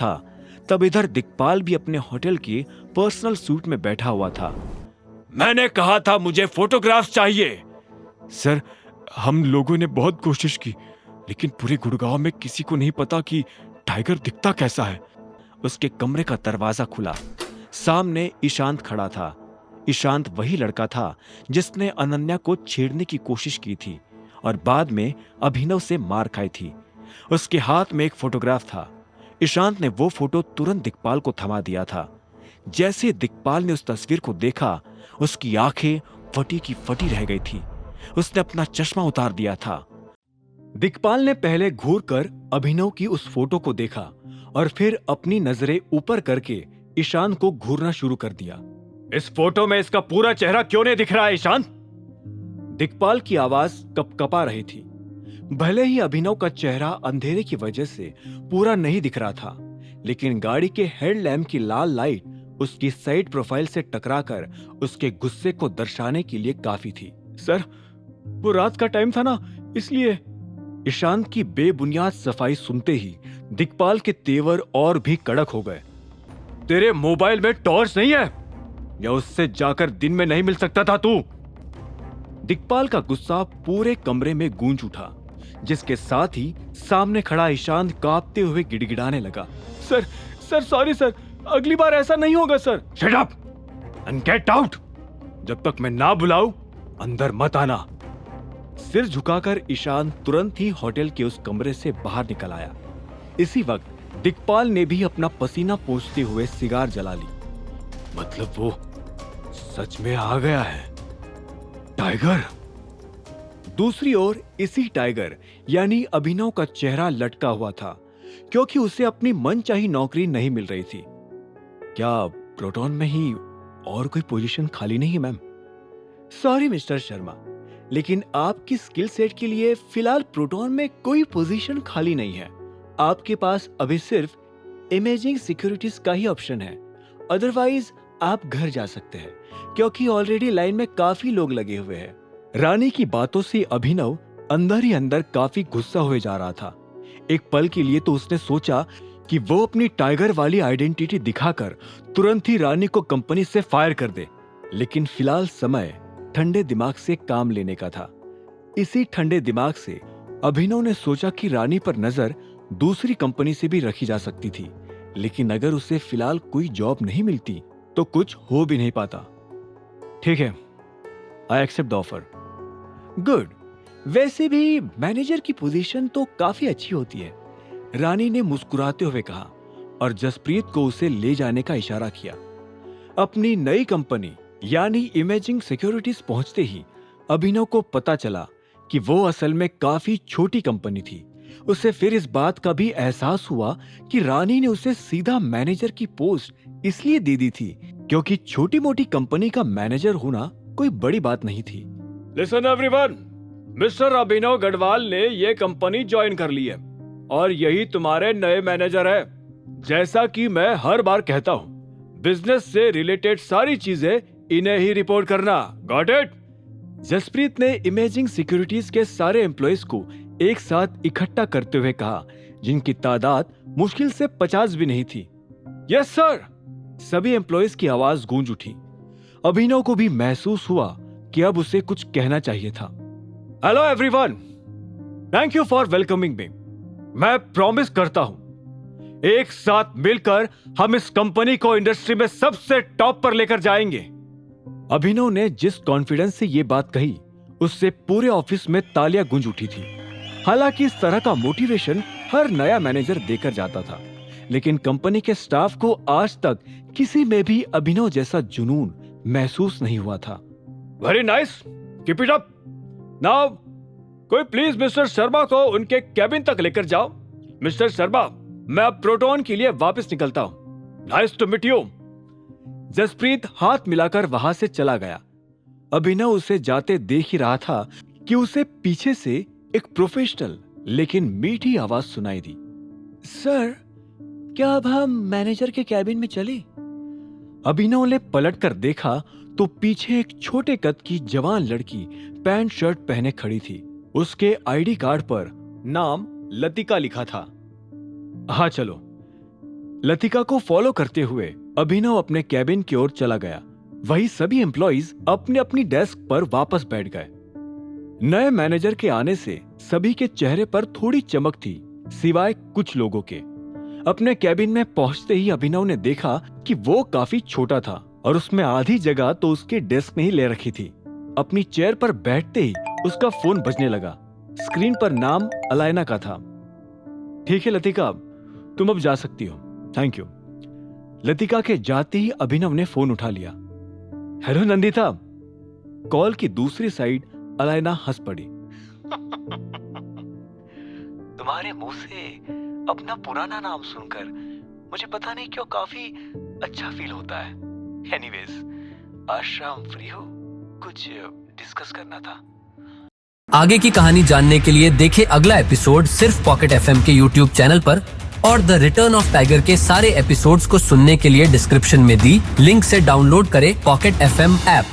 था, तब इधर दिक्पाल भी अपने होटल के पर्सनल सूट में बैठा हुआ था। मैंने कहा था मुझे फोटोग्राफ चाहिए। सर, हम लोगों ने बहुत कोशिश की, लेकिन पूरे गुड़गांव में किसी को नहीं पता कि टाइगर दिखता कैसा है। उसके कमरे का दरवाजा खुला। सामने ईशांत खड़ा था। ईशांत वही लड़का था जिसने अनन्या को छेड़ने की कोशिश की थी और बाद में अभिनव से मार खाई थी। उसके हाथ में एक फोटोग्राफ था। ईशांत ने वो फोटो तुरंत दिक्पाल को थमा दिया था। जैसे दिक्पाल ने उस तस्वीर को देखा, उसकी आंखें फटी की फटी रह गई थी। उसने अपना चश्मा उतार दिया था। दिक्पाल ने पहले घूर कर अभिनव की उस फोटो को देखा और फिर अपनी नजरें ऊपर करके ईशांत को घूरना शुरू कर दिया। इस फोटो में इसका पूरा चेहरा क्यों नहीं दिख रहा है ईशांत? दिक्पाल की आवाज कपकपा रही थी। भले ही अभिनव का चेहरा अंधेरे की वजह से पूरा नहीं दिख रहा था, लेकिन गाड़ी के हेडलैम्प की लाल लाइट उसकी साइड प्रोफाइल से टकराकर उसके गुस्से को दर्शाने के लिए काफी थी। सर, वो रात का टाइम था ना, इसलिए। ईशांत की बेबुनियाद सफाई सुनते ही दिक्पाल के तेवर और भी कड़क हो गए। तेरे मोबाइल में टॉर्च नहीं है या उससे जाकर दिन में नहीं मिल सकता था तू? दिक्पाल का गुस्सा पूरे कमरे में गूंज उठा, जिसके साथ ही सामने खड़ा ईशांत कांपते हुए गिड़गिड़ाने लगा। सर सॉरी सर, अगली बार ऐसा नहीं होगा sir. Shut up and get out. जब तक मैं ना बुलाऊं अंदर मत आना। सिर झुकाकर ईशान तुरंत ही होटल के उस कमरे से बाहर निकल आया। इसी वक्त दिक्पाल ने भी अपना पसीना पोंछते हुए सिगार जला ली। मतलब वो सच में आ गया है टाइगर। दूसरी ओर इसी टाइगर यानी अभिनव का चेहरा लटका हुआ था, क्योंकि उसे अपनी मनचाही नौकरी नहीं मिल रही थी। क्या प्रोटॉन में ही और कोई पोजीशन खाली नहीं है मैम? सॉरी मिस्टर शर्मा, लेकिन आपकी स्किल सेट के लिए फिलहाल प्रोटॉन में कोई पोजीशन खाली नहीं है। आपके पास अभी सिर्फ इमेजिंग सिक्योरिटीज का ही ऑप्शन है। अदरवाइज आप घर जा सकते हैं, क्योंकि ऑलरेडी लाइन में काफी लोग लगे हुए हैं। रानी की बातों से अभिनव अंदर ही अंदर काफी गुस्सा हुए जा रहा था। एक पल के लिए तो उसने सोचा कि वो अपनी टाइगर वाली आइडेंटिटी दिखाकर तुरंत ही रानी को कंपनी से फायर कर दे, लेकिन फिलहाल समय ठंडे दिमाग से काम लेने का था। इसी ठंडे दिमाग से अभिनव ने सोचा कि रानी पर नजर दूसरी कंपनी से भी रखी जा सकती थी, लेकिन अगर उसे फिलहाल कोई जॉब नहीं मिलती तो कुछ हो भी नहीं पाता। ठीक है, I accept the offer. Good. वैसे भी मैनेजर की पोजीशन तो काफी अच्छी होती है, रानी ने मुस्कुराते हुए कहा और जसप्रीत को उसे ले जाने का इशारा किया। अपनी नई कंपनी यानी इमेजिंग सिक्योरिटीज पहुंचते ही अभिनव को पता चला कि वो असल में काफी छोटी कंपनी थी। उसे फिर इस बात का भी एहसास हुआ कि रानी ने उसे सीधा मैनेजर की पोस्ट इसलिए दे दी थी क्योंकि छोटी मोटी कंपनी का मैनेजर होना कोई बड़ी बात नहीं थी। लिसन एवरीवन, मिस्टर अभिनव गढ़वाल ने ये कंपनी ज्वाइन कर ली है और यही तुम्हारे नए मैनेजर है। जैसा कि मैं हर बार कहता हूँ, बिजनेस से रिलेटेड सारी चीजें इन्हें ही रिपोर्ट करना। Got it? जसप्रीत ने इमेजिंग सिक्योरिटीज के सारे एम्प्लॉइज को एक साथ इकट्ठा करते हुए कहा, जिनकी तादाद मुश्किल से 50 भी नहीं थी। Yes sir. सभी एम्प्लॉइज की आवाज गूंज उठी। अभिनव को भी महसूस हुआ कि अब उसे कुछ कहना चाहिए था। Hello everyone, thank you for welcoming मी। मैं प्रॉमिस करता हूं, एक साथ मिलकर हम इस कंपनी को इंडस्ट्री में सबसे टॉप पर लेकर जाएंगे। अभिनव ने जिस कॉन्फिडेंस से ये बात कही, उससे पूरे ऑफिस में तालियां गूंज उठी थी। हालांकि इस तरह का मोटिवेशन हर नया मैनेजर देकर जाता था, लेकिन कंपनी के स्टाफ को आज तक किसी में भी अभिनव जैसा जुनून महसूस नहीं हुआ था। Very nice, keep it up. Now कोई प्लीज मिस्टर शर्मा को उनके कैबिन तक लेकर जाओ। मिस्टर शर्मा, मैं अब प्रोटॉन के लिए वापस निकलता हूं। Nice to meet you. Jaspreet हाथ मिलाकर वहां से चला गया। अभिनव उसे जाते देख ही रहा था कि उसे पीछे से एक प्रोफेशनल लेकिन मीठी आवाज सुनाई दी। सर, क्या अब हम मैनेजर के कैबिन में चले? अभिनव ने पलटकर देखा तो पीछे एक छोटे कद की जवान लड़की पैंट शर्ट पहने खड़ी थी। उसके आईडी कार्ड पर नाम लतिका लिखा था। हाँ चलो। लतिका को फॉलो करते हुए अभिनव अपने कैबिन की ओर चला गया। वही सभी एम्प्लॉइज अपने अपनी डेस्क पर वापस बैठ गए। नए मैनेजर के आने से सभी के चेहरे पर थोड़ी चमक थी, सिवाय कुछ लोगों के। अपने कैबिन में पहुंचते ही अभिनव ने देखा कि वो काफी छोटा था और उसमें आधी जगह तो उसके डेस्क में ही ले रखी थी। अपनी चेयर पर बैठते ही उसका फोन बजने लगा। स्क्रीन पर नाम अलायना का था। ठीक है लतिका, तुम अब जा सकती हो, थैंक यू। लतिका के जाते ही अभिनव ने फोन उठा लिया। हेलो नंदिता। कॉल की दूसरी साइड अलायना हंस पड़ी। तुम्हारे मुंह से अपना पुराना नाम सुनकर मुझे पता नहीं क्यों काफी अच्छा फील होता है। एनीवेज, आज शाम फ्री हो? कुछ डिस्कस करना था। आगे की कहानी जानने के लिए देखें अगला एपिसोड सिर्फ पॉकेट एफएम के यूट्यूब चैनल पर, और द रिटर्न ऑफ टाइगर के सारे एपिसोड्स को सुनने के लिए डिस्क्रिप्शन में दी लिंक से डाउनलोड करें पॉकेट एफएम ऐप।